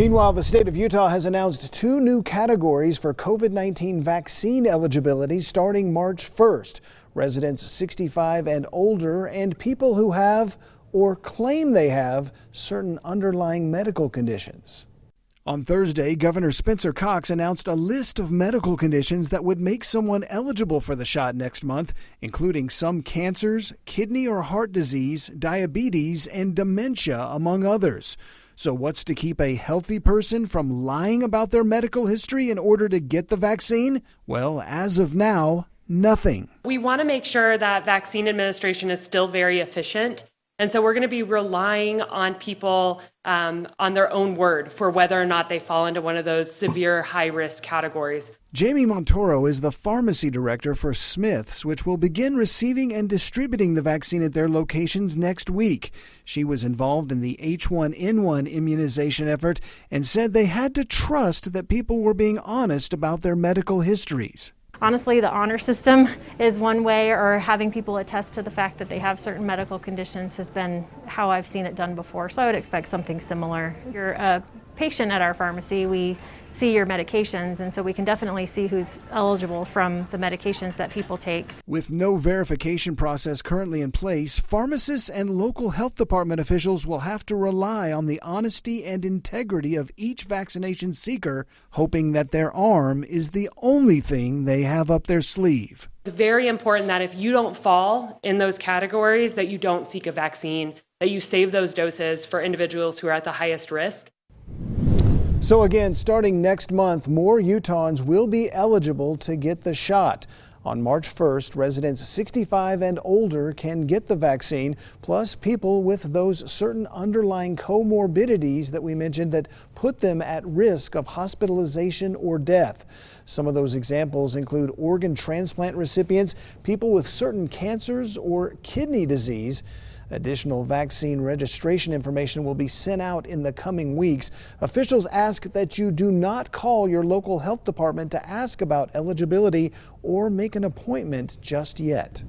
Meanwhile, the state of Utah has announced 2 new categories for COVID-19 vaccine eligibility starting March 1st. Residents 65 and older and people who have or claim they have certain underlying medical conditions. On Thursday, Governor Spencer Cox announced a list of medical conditions that would make someone eligible for the shot next month, including some cancers, kidney or heart disease, diabetes, and dementia, among others. So what's to keep a healthy person from lying about their medical history in order to get the vaccine? Well, as of now, nothing. We want to make sure that vaccine administration is still very efficient. And so we're going to be relying on people on their own word for whether or not they fall into one of those severe high-risk categories. Jamie Montoro is the pharmacy director for Smith's, which will begin receiving and distributing the vaccine at their locations next week. She was involved in the H1N1 immunization effort and said they had to trust that people were being honest about their medical histories. Honestly, the honor system is one way, or having people attest to the fact that they have certain medical conditions has been how I've seen it done before. So I would expect something similar. If you're a patient at our pharmacy, we see your medications, and so we can definitely see who's eligible from the medications that people take. With no verification process currently in place, pharmacists and local health department officials will have to rely on the honesty and integrity of each vaccination seeker, hoping that their arm is the only thing they have up their sleeve. It's very important that if you don't fall in those categories, that you don't seek a vaccine, that you save those doses for individuals who are at the highest risk. So again, starting next month, more Utahns will be eligible to get the shot. On March 1st, residents 65 and older can get the vaccine, plus people with those certain underlying comorbidities that we mentioned that put them at risk of hospitalization or death. Some of those examples include organ transplant recipients, people with certain cancers or kidney disease. Additional vaccine registration information will be sent out in the coming weeks. Officials ask that you do not call your local health department to ask about eligibility or make an appointment just yet.